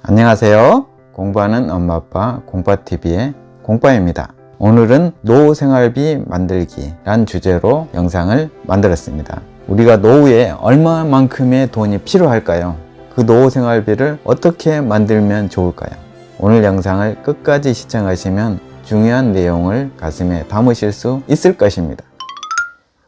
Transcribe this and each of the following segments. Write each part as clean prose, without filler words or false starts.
안녕하세요. 공부하는 엄마 아빠 공빠TV의 공빠입니다. 오늘은 노후 생활비 만들기 란 주제로 영상을 만들었습니다. 우리가 노후에 얼마만큼의 돈이 필요할까요? 그 노후 생활비를 어떻게 만들면 좋을까요? 오늘 영상을 끝까지 시청하시면 중요한 내용을 가슴에 담으실 수 있을 것입니다.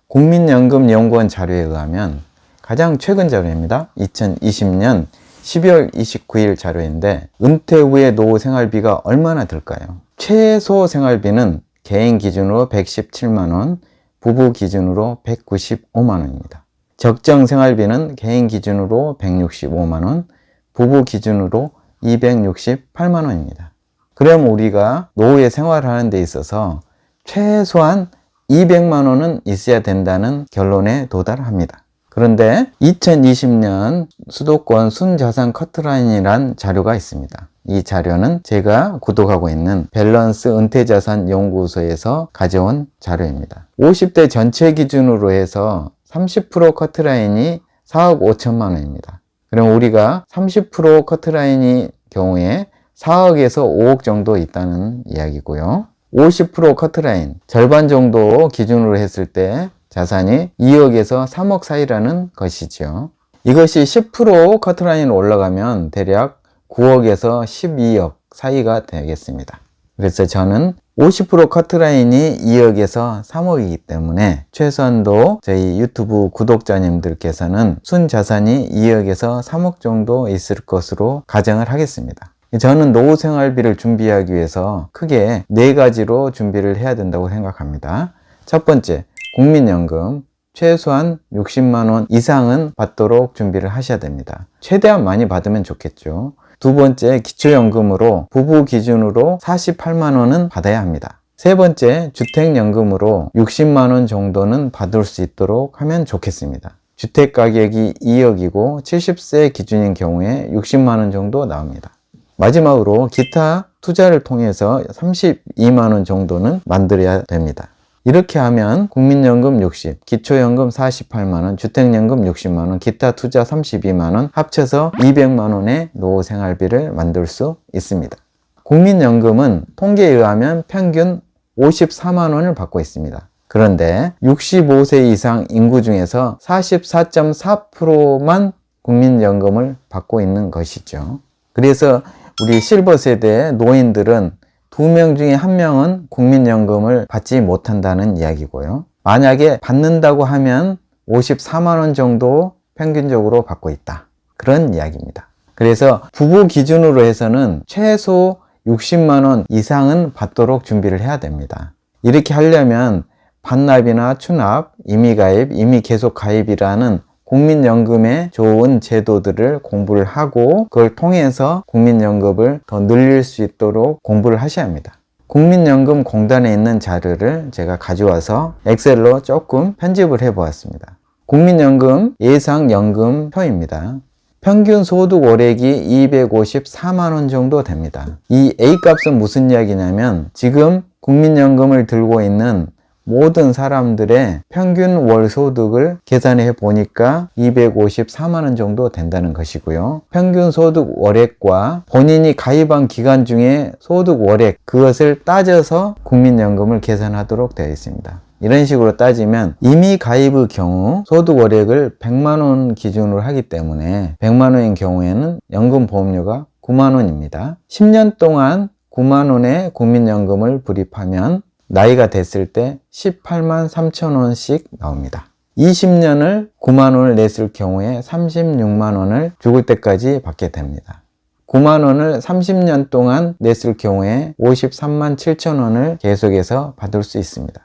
국민연금연구원 자료에 의하면 가장 최근 자료입니다. 2020년 12월 29일 자료인데 은퇴 후의 노후 생활비가 얼마나 들까요? 최소 생활비는 개인 기준으로 117만원, 부부 기준으로 195만원입니다. 적정 생활비는 개인 기준으로 165만원, 부부 기준으로 268만원입니다. 그럼 우리가 노후에 생활하는 데 있어서 최소한 200만원은 있어야 된다는 결론에 도달합니다. 그런데 2020년 수도권 순자산 커트라인이란 자료가 있습니다. 이 자료는 제가 구독하고 있는 밸런스 은퇴자산 연구소에서 가져온 자료입니다. 50대 전체 기준으로 해서 30% 커트라인이 4억 5천만 원입니다. 그럼 우리가 30% 커트라인이 경우에 4억에서 5억 정도 있다는 이야기고요. 50% 커트라인 절반 정도 기준으로 했을 때 자산이 2억에서 3억 사이라는 것이죠. 이것이 10% 커트라인으로 올라가면 대략 9억에서 12억 사이가 되겠습니다. 그래서 저는 50% 커트라인이 2억에서 3억이기 때문에 최소한도 저희 유튜브 구독자님들께서는 순자산이 2억에서 3억 정도 있을 것으로 가정을 하겠습니다. 저는 노후 생활비를 준비하기 위해서 크게 4가지로 준비를 해야 된다고 생각합니다. 첫 번째, 국민연금 최소한 60만원 이상은 받도록 준비를 하셔야 됩니다. 최대한 많이 받으면 좋겠죠. 두 번째, 기초연금으로 부부 기준으로 48만원은 받아야 합니다. 세 번째, 주택연금으로 60만원 정도는 받을 수 있도록 하면 좋겠습니다. 주택가격이 2억이고 70세 기준인 경우에 60만원 정도 나옵니다. 마지막으로 기타 투자를 통해서 32만원 정도는 만들어야 됩니다. 이렇게 하면 국민연금 60, 기초연금 48만원, 주택연금 60만원, 기타 투자 32만원 합쳐서 200만원의 노후 생활비를 만들 수 있습니다. 국민연금은 통계에 의하면 평균 54만원을 받고 있습니다. 그런데 65세 이상 인구 중에서 44.4%만 국민연금을 받고 있는 것이죠. 그래서 우리 실버 세대 노인들은 2명 중에 1명은 국민연금을 받지 못한다는 이야기고요. 만약에 받는다고 하면 54만원 정도 평균적으로 받고 있다. 그런 이야기입니다. 그래서 부부 기준으로 해서는 최소 60만원 이상은 받도록 준비를 해야 됩니다. 이렇게 하려면 반납이나 추납, 임의가입, 임의계속가입이라는 국민연금의 좋은 제도들을 공부를 하고 그걸 통해서 국민연금을 더 늘릴 수 있도록 공부를 하셔야 합니다. 국민연금 공단에 있는 자료를 제가 가져와서 엑셀로 조금 편집을 해 보았습니다. 국민연금 예상연금표입니다. 평균 소득 월액이 254만원 정도 됩니다. 이 A값은 무슨 이야기냐면 지금 국민연금을 들고 있는 모든 사람들의 평균 월 소득을 계산해 보니까 254만원 정도 된다는 것이고요. 평균 소득 월액과 본인이 가입한 기간 중에 소득 월액 그것을 따져서 국민연금을 계산하도록 되어 있습니다. 이런 식으로 따지면 이미 가입의 경우 소득 월액을 100만원 기준으로 하기 때문에 100만원인 경우에는 연금보험료가 9만원입니다. 10년 동안 9만원의 국민연금을 불입하면 나이가 됐을 때 18만 3천원씩 나옵니다. 20년을 9만원을 냈을 경우에 36만원을 죽을 때까지 받게 됩니다. 9만원을 30년 동안 냈을 경우에 53만 7천원을 계속해서 받을 수 있습니다.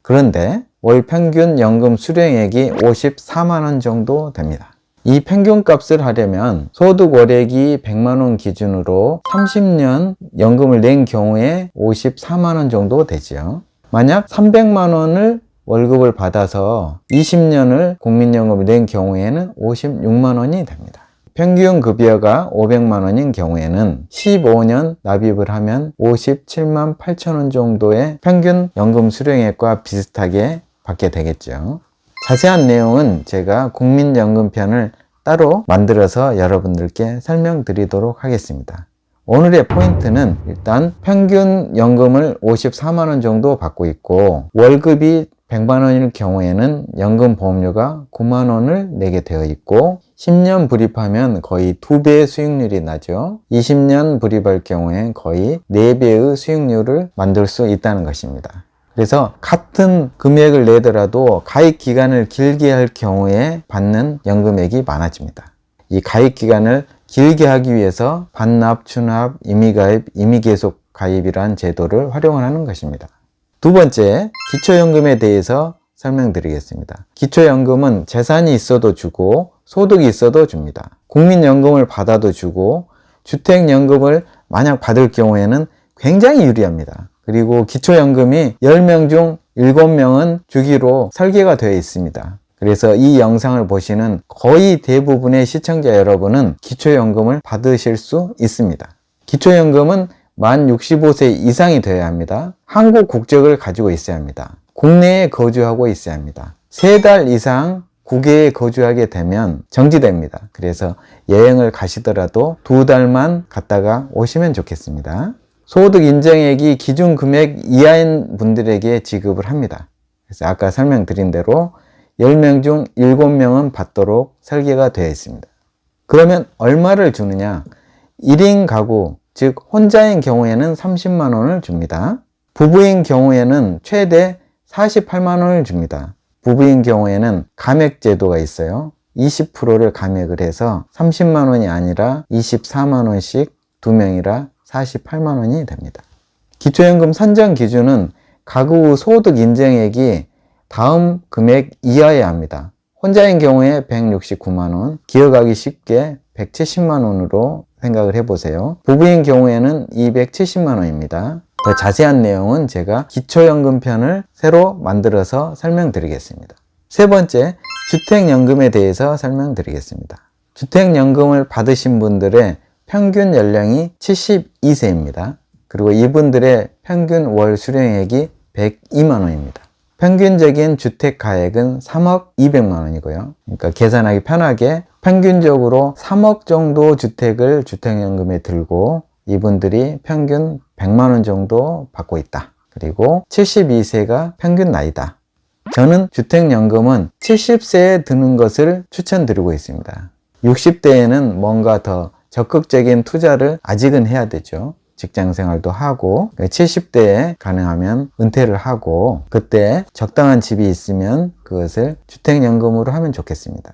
그런데 월 평균 연금 수령액이 54만원 정도 됩니다. 이 평균값을 하려면 소득 월액이 100만원 기준으로 30년 연금을 낸 경우에 54만원 정도 되죠. 만약 300만원을 월급을 받아서 20년을 국민연금을 낸 경우에는 56만원이 됩니다. 평균 급여가 500만원인 경우에는 15년 납입을 하면 57만 8천원 정도의 평균 연금 수령액과 비슷하게 받게 되겠죠. 자세한 내용은 제가 국민연금편을 따로 만들어서 여러분들께 설명드리도록 하겠습니다. 오늘의 포인트는 일단 평균 연금을 54만원 정도 받고 있고 월급이 100만원일 경우에는 연금 보험료가 9만원을 내게 되어 있고 10년 불입하면 거의 2배의 수익률이 나죠. 20년 불입할 경우에 거의 4배의 수익률을 만들 수 있다는 것입니다. 그래서 같은 금액을 내더라도 가입 기간을 길게 할 경우에 받는 연금액이 많아집니다. 이 가입 기간을 길게 하기 위해서 반납, 추납, 임의가입, 임의계속 가입이라는 제도를 활용하는 것입니다. 두 번째, 기초연금에 대해서 설명드리겠습니다. 기초연금은 재산이 있어도 주고 소득이 있어도 줍니다. 국민연금을 받아도 주고 주택연금을 만약 받을 경우에는 굉장히 유리합니다. 그리고 기초연금이 10명 중 7명은 주기로 설계가 되어 있습니다. 그래서 이 영상을 보시는 거의 대부분의 시청자 여러분은 기초연금을 받으실 수 있습니다. 기초연금은 만 65세 이상이 되어야 합니다. 한국 국적을 가지고 있어야 합니다. 국내에 거주하고 있어야 합니다. 3달 이상 국외에 거주하게 되면 정지됩니다. 그래서 여행을 가시더라도 2달만 갔다가 오시면 좋겠습니다. 소득 인정액이 기준 금액 이하인 분들에게 지급을 합니다. 그래서 아까 설명드린 대로 10명 중 7명은 받도록 설계가 되어 있습니다. 그러면 얼마를 주느냐? 1인 가구, 즉 혼자인 경우에는 30만 원을 줍니다. 부부인 경우에는 최대 48만 원을 줍니다. 부부인 경우에는 감액 제도가 있어요. 20%를 감액을 해서 30만 원이 아니라 24만 원씩 2명이라 48만 원이 됩니다. 기초연금 선정 기준은 가구 소득 인정액이 다음 금액 이하여야 합니다. 혼자인 경우에 169만 원, 기억하기 쉽게 170만 원으로 생각을 해보세요. 부부인 경우에는 270만 원입니다. 더 자세한 내용은 제가 기초연금 편을 새로 만들어서 설명드리겠습니다. 세 번째, 주택연금에 대해서 설명드리겠습니다. 주택연금을 받으신 분들의 평균 연령이 72세입니다. 그리고 이분들의 평균 월 수령액이 102만 원입니다. 평균적인 주택 가액은 3억 200만 원이고요. 그러니까 계산하기 편하게 평균적으로 3억 정도 주택을 주택연금에 들고 이분들이 평균 100만 원 정도 받고 있다. 그리고 72세가 평균 나이다. 저는 주택연금은 70세에 드는 것을 추천드리고 있습니다. 60대에는 뭔가 더 적극적인 투자를 아직은 해야 되죠. 직장 생활도 하고 70대에 가능하면 은퇴를 하고 그때 적당한 집이 있으면 그것을 주택연금으로 하면 좋겠습니다.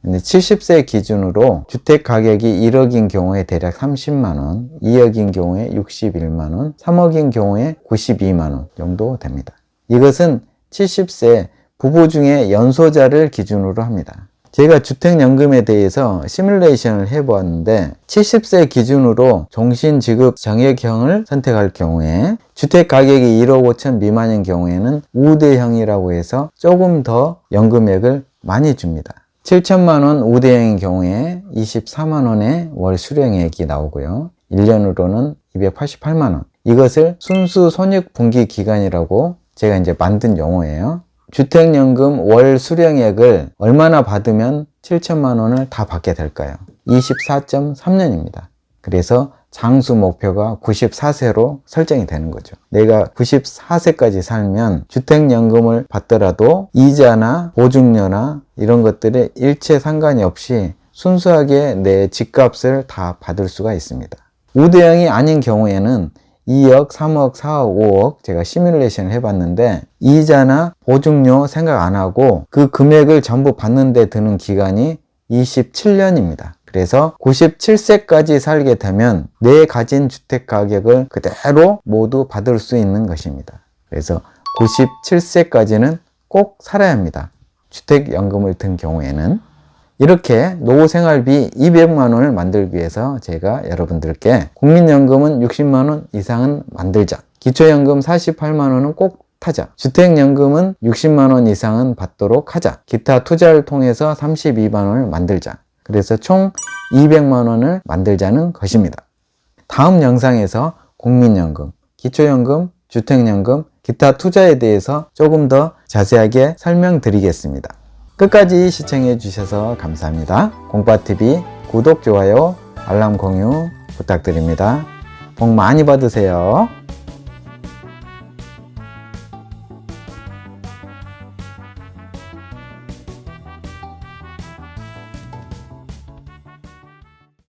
근데 70세 기준으로 주택 가격이 1억인 경우에 대략 30만 원, 2억인 경우에 61만 원, 3억인 경우에 92만 원 정도 됩니다. 이것은 70세 부부 중에 연소자를 기준으로 합니다. 제가 주택연금에 대해서 시뮬레이션을 해보았는데 70세 기준으로 종신지급 정액형을 선택할 경우에 주택 가격이 1억 5천 미만인 경우에는 우대형이라고 해서 조금 더 연금액을 많이 줍니다. 7천만 원 우대형인 경우에 24만 원의 월 수령액이 나오고요. 1년으로는 288만 원. 이것을 순수 손익분기 기간이라고 제가 이제 만든 용어예요. 주택연금 월 수령액을 얼마나 받으면 7천만 원을 다 받게 될까요? 24.3년입니다. 그래서 장수 목표가 94세로 설정이 되는 거죠. 내가 94세까지 살면 주택연금을 받더라도 이자나 보증료나 이런 것들에 일체 상관이 없이 순수하게 내 집값을 다 받을 수가 있습니다. 우대형이 아닌 경우에는 2억, 3억, 4억, 5억 제가 시뮬레이션을 해봤는데 이자나 보증료 생각 안 하고 그 금액을 전부 받는 데 드는 기간이 27년입니다. 그래서 97세까지 살게 되면 내 가진 주택 가격을 그대로 모두 받을 수 있는 것입니다. 그래서 97세까지는 꼭 살아야 합니다. 주택연금을 든 경우에는. 이렇게 노후생활비 200만 원을 만들기 위해서 제가 여러분들께 국민연금은 60만 원 이상은 만들자. 기초연금 48만 원은 꼭 타자. 주택연금은 60만 원 이상은 받도록 하자. 기타 투자를 통해서 32만 원을 만들자. 그래서 총 200만 원을 만들자는 것입니다. 다음 영상에서 국민연금, 기초연금, 주택연금, 기타 투자에 대해서 조금 더 자세하게 설명드리겠습니다. 끝까지 시청해 주셔서 감사합니다. 공부TV 구독, 좋아요, 알람 공유 부탁드립니다. 복 많이 받으세요.